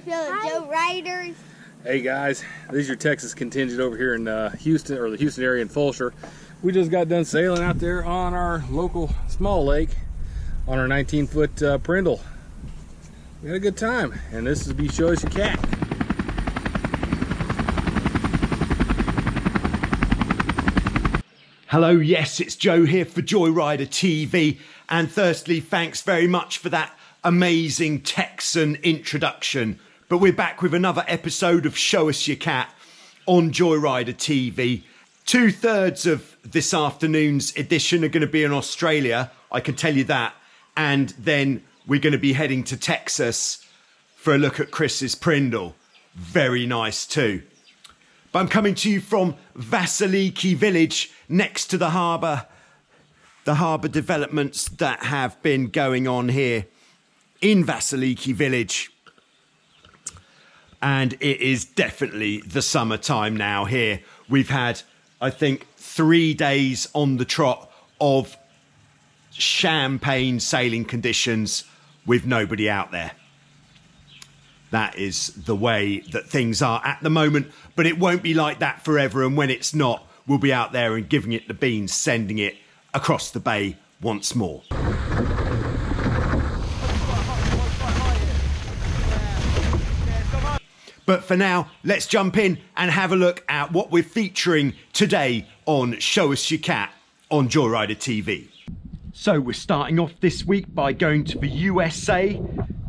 Joyriders. Hey guys, this is your Texas contingent over here in Houston, or the Houston area in Fulshear. We just got done sailing out there on our local small lake on our 19-foot Prindle. We had a good time, and this is Show Us Your Cat. Hello, yes, it's Joe here for Joyrider TV, and firstly, thanks very much for that amazing Texan introduction. But we're back with another episode of Show Us Your Cat on Joyrider TV. 2/3 of this afternoon's edition are going to be in Australia, I can tell you that, and then we're going to be heading to Texas for a look at Chris's Prindle. Very nice too. But I'm coming to you from Vasiliki village, next to the harbour developments that have been going on here in Vasiliki village. And it is definitely the summertime now here. We've had, I think, 3 days on the trot of champagne sailing conditions with nobody out there. That is the way that things are at the moment, but it won't be like that forever, and when it's not, we'll be out there and giving it the beans, sending it across the bay once more. But for now, let's jump in and have a look at what we're featuring today on Show Us Your Cat on Joyrider TV. So we're starting off this week by going to the USA,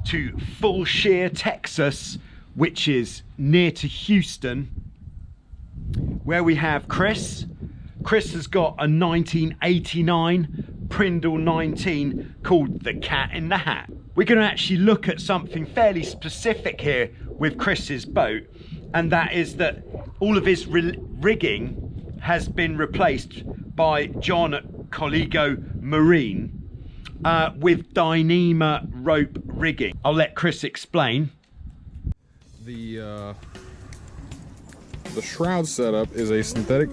to Fulshear, Texas, which is near to Houston, where we have Chris. Chris has got a 1989 Prindle 19 called the Cat in the Hat. We're going to actually look at something fairly specific here with Chris's boat, and that is that all of his rigging has been replaced by John at Coligo Marine with Dyneema rope rigging. I'll let Chris explain. The shroud setup is a synthetic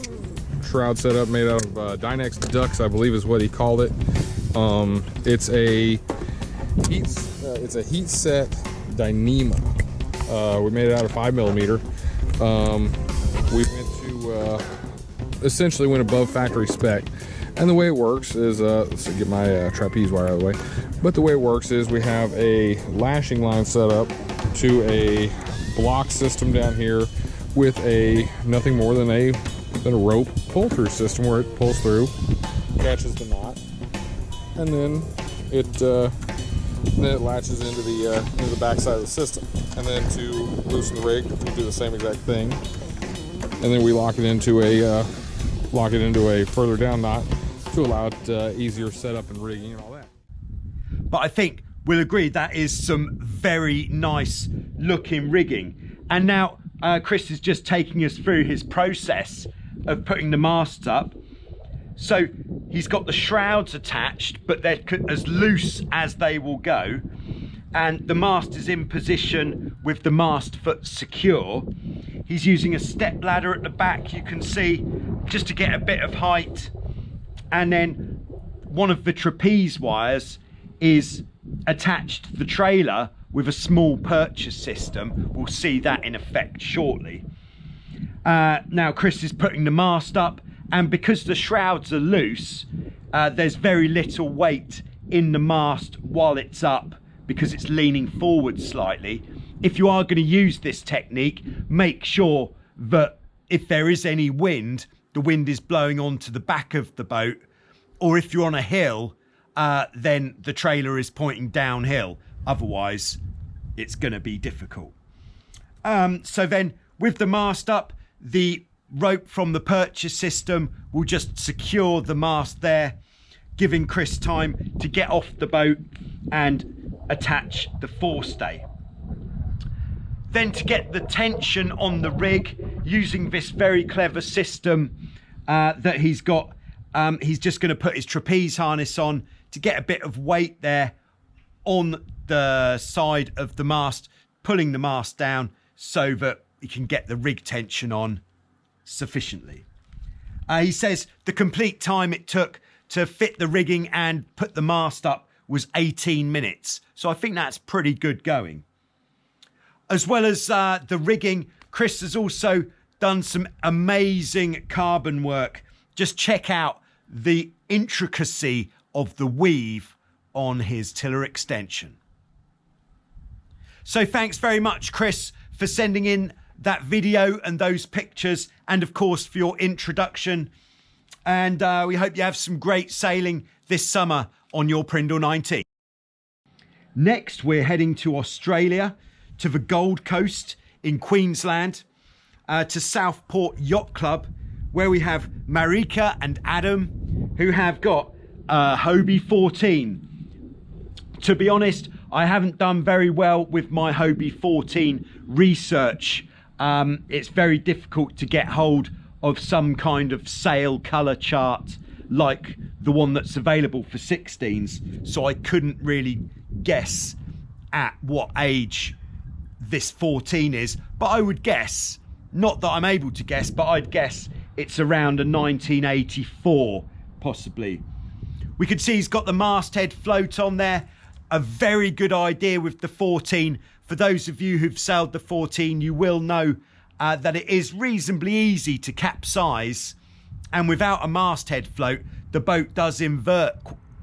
shroud setup made out of Dynex ducks, I believe is what he called it. It's a heat set Dyneema. We made it out of 5mm. We essentially went above factory spec. And the way it works is, let's get my trapeze wire out of the way. But the way it works is we have a lashing line set up to a block system down here with nothing more than a rope pull-through system where it pulls through, catches the knot, and then it latches into the back side of the system. And then to loosen the rig, we do the same exact thing. And then we lock it into a further down knot to allow it easier setup and rigging and all that. But I think we'll agree that is some very nice looking rigging. And now Chris is just taking us through his process of putting the masts up. So he's got the shrouds attached, but they're as loose as they will go. And the mast is in position with the mast foot secure. He's using a step ladder at the back, you can see, just to get a bit of height. And then one of the trapeze wires is attached to the trailer with a small purchase system. We'll see that in effect shortly. Now Chris is putting the mast up, and because the shrouds are loose, there's very little weight in the mast while it's up because it's leaning forward slightly. If you are going to use this technique, make sure that if there is any wind, the wind is blowing onto the back of the boat, or if you're on a hill, then the trailer is pointing downhill. Otherwise, it's going to be difficult. So then, with the mast up, the rope from the purchase system will just secure the mast there, giving Chris time to get off the boat and attach the forestay. Then to get the tension on the rig, using this very clever system that he's got, he's just going to put his trapeze harness on to get a bit of weight there on the side of the mast, pulling the mast down so that he can get the rig tension on sufficiently. He says the complete time it took to fit the rigging and put the mast up was 18 minutes. So I think that's pretty good going. As well as the rigging, Chris has also done some amazing carbon work. Just check out the intricacy of the weave on his tiller extension. So thanks very much, Chris, for sending in that video and those pictures, and of course for your introduction. And we hope you have some great sailing this summer on your Prindle 19. Next, we're heading to Australia, to the Gold Coast in Queensland, to Southport Yacht Club, where we have Marika and Adam, who have got a Hobie 14. To be honest, I haven't done very well with my Hobie 14 research. It's very difficult to get hold of some kind of sail colour chart like the one that's available for 16s, so I couldn't really guess at what age this 14 is, but I would guess, not that I'm able to guess, but I'd guess it's around a 1984 possibly. We can see he's got the masthead float on there. A very good idea with the 14. For those of you who've sailed the 14, you will know that it is reasonably easy to capsize, and without a masthead float the boat does invert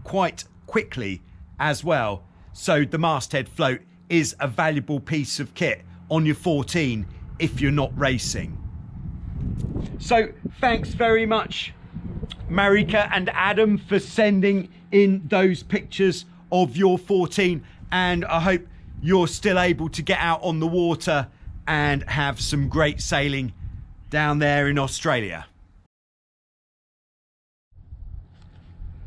quite quickly as well. So the masthead float is a valuable piece of kit on your 14 if you're not racing. So thanks very much, Marika and Adam, for sending in those pictures of your 14, and I hope you're still able to get out on the water and have some great sailing down there in Australia.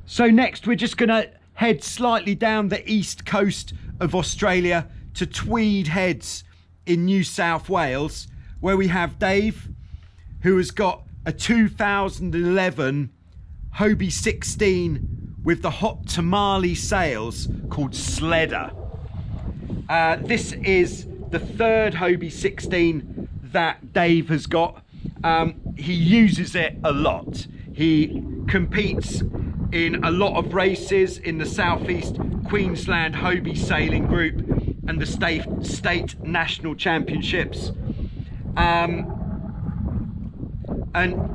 So next we're just going to head slightly down the east coast of Australia to Tweed Heads in New South Wales, where we have Dave, who has got a 2011 Hobie 16 with the hot tamale sails called Sledder. This is the third Hobie 16 that Dave has got. He uses it a lot. He competes in a lot of races in the Southeast Queensland Hobie Sailing Group and the state national championships. And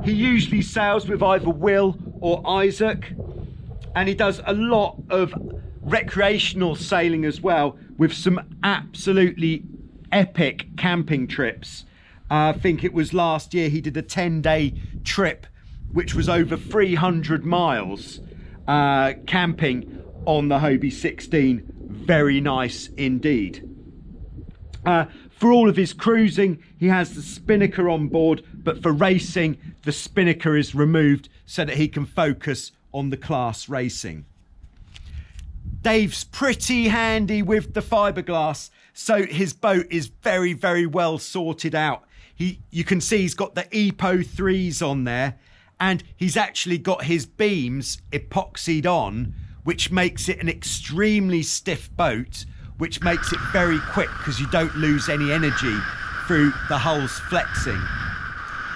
he usually sails with either Will or Isaac, and he does a lot of recreational sailing as well, with some absolutely epic camping trips. I think it was last year he did a 10-day trip which was over 300 miles camping on the Hobie 16. Very nice indeed. For all of his cruising he has the spinnaker on board, but for racing the spinnaker is removed so that he can focus on the class racing. Dave's pretty handy with the fiberglass, so his boat is very, very well sorted out. You can see he's got the EPO 3s on there, and he's actually got his beams epoxied on, which makes it an extremely stiff boat, which makes it very quick because you don't lose any energy through the hulls flexing.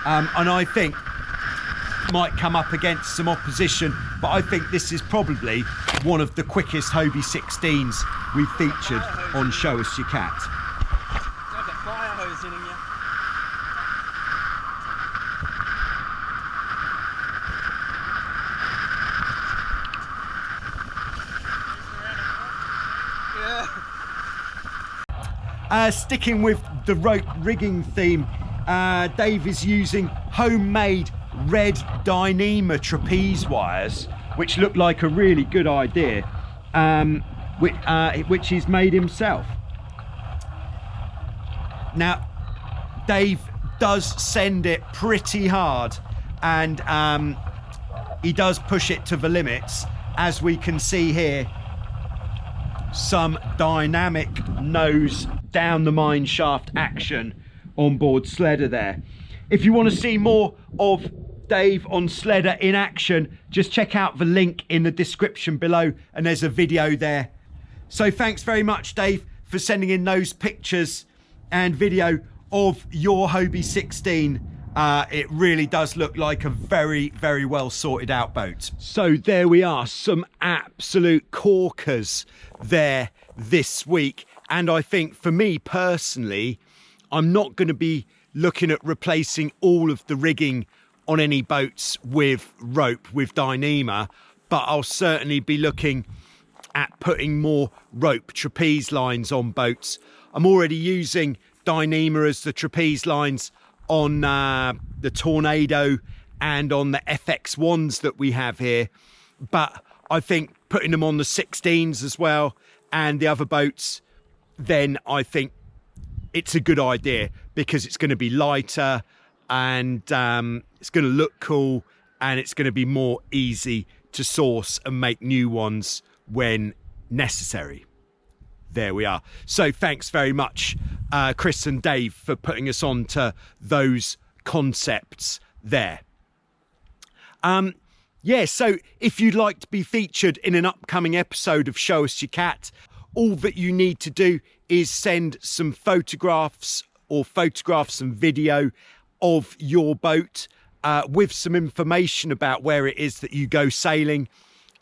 And I think might come up against some opposition, but I think this is probably one of the quickest Hobie 16s we've featured on Show Us Your Cat. Sticking with the rope rigging theme, Dave is using homemade red Dyneema trapeze wires, which look like a really good idea, which he's made himself. Now, Dave does send it pretty hard, and he does push it to the limits, as we can see here. Some dynamic nose down the mine shaft action on board Sledder there. If you want to see more of Dave on Sledder in action, just check out the link in the description below, and there's a video there. So thanks very much, Dave, for sending in those pictures and video of your Hobie 16. It really does look like a very, very well sorted out boat. So there we are, some absolute corkers there this week, And I think for me personally, I'm not going to be looking at replacing all of the rigging on any boats with rope, with Dyneema, but I'll certainly be looking at putting more rope trapeze lines on boats. I'm already using Dyneema as the trapeze lines on the Tornado and on the FX1s that we have here, but I think putting them on the 16s as well and the other boats, then I think it's a good idea, because it's going to be lighter and it's going to look cool, and it's going to be more easy to source and make new ones when necessary. There we are. So thanks very much, Chris and Dave, for putting us on to those concepts there. Yeah, so if you'd like to be featured in an upcoming episode of Show Us Your Cat, all that you need to do is send some photographs and video of your boat with some information about where it is that you go sailing,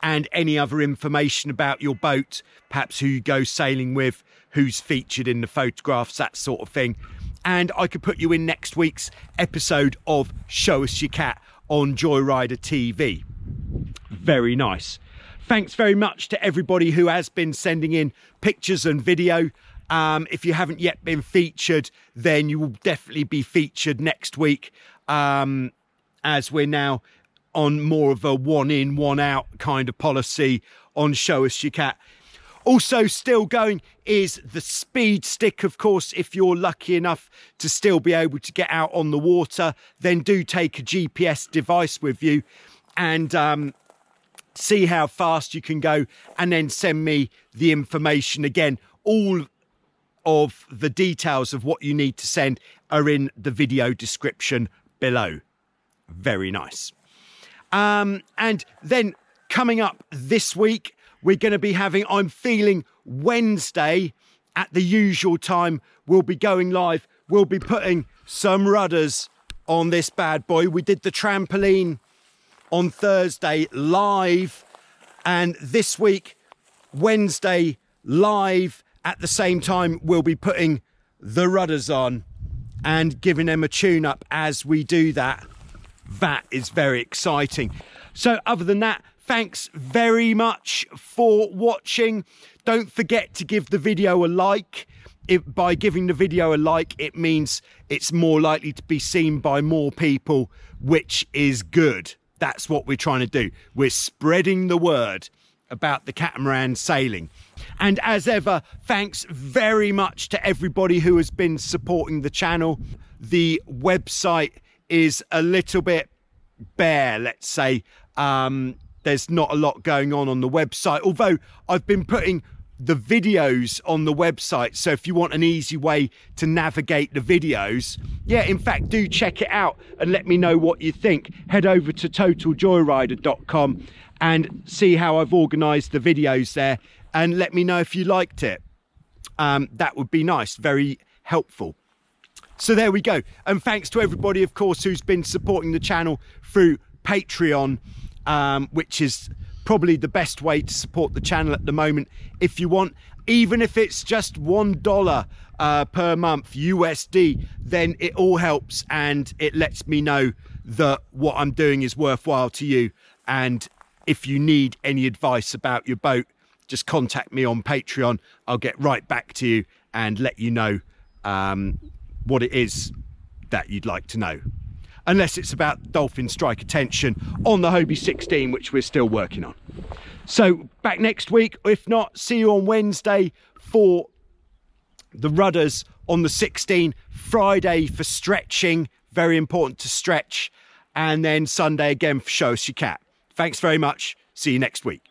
and any other information about your boat, perhaps who you go sailing with, who's featured in the photographs, that sort of thing. And I could put you in next week's episode of Show Us Your Cat on Joyrider TV. Very nice. Thanks very much to everybody who has been sending in pictures and video. If you haven't yet been featured, then you will definitely be featured next week, as we're now on more of a one in, one out kind of policy on Show Us Your Cat. Also still going is the speed stick, of course. If you're lucky enough to still be able to get out on the water, then do take a GPS device with you and see how fast you can go, and then send me the information. Again, all of the details of what you need to send are in the video description below. Very nice. And then coming up this week, we're going to be having, I'm feeling Wednesday at the usual time, we'll be going live. We'll be putting some rudders on this bad boy. We did the trampoline on Thursday live, and this week, Wednesday, live at the same time, we'll be putting the rudders on and giving them a tune up as we do that. That is very exciting. So other than that, thanks very much for watching. Don't forget to give the video a like. By giving the video a like, it means it's more likely to be seen by more people, which is good. That's what we're trying to do. We're spreading the word about the catamaran sailing. And as ever, thanks very much to everybody who has been supporting the channel. The website is a little bit bare, let's say. There's not a lot going on the website, although I've been putting the videos on the website, so if you want an easy way to navigate the videos, yeah, in fact, do check it out and let me know what you think. Head over to totaljoyrider.com and see how I've organized the videos there, and let me know if you liked it. That would be nice, very helpful. So there we go. And thanks to everybody, of course, who's been supporting the channel through Patreon, which is probably the best way to support the channel at the moment. If you want, even if it's just $1 per month USD, then it all helps, and it lets me know that what I'm doing is worthwhile to you. And if you need any advice about your boat, just contact me on Patreon. I'll get right back to you and let you know what it is that you'd like to know. Unless it's about dolphin striker tension on the Hobie 16, which we're still working on. So back next week. If not, see you on Wednesday for the rudders on the 16. Friday for stretching, very important to stretch. And then Sunday again for Show Us Your Cat. Thanks very much. See you next week.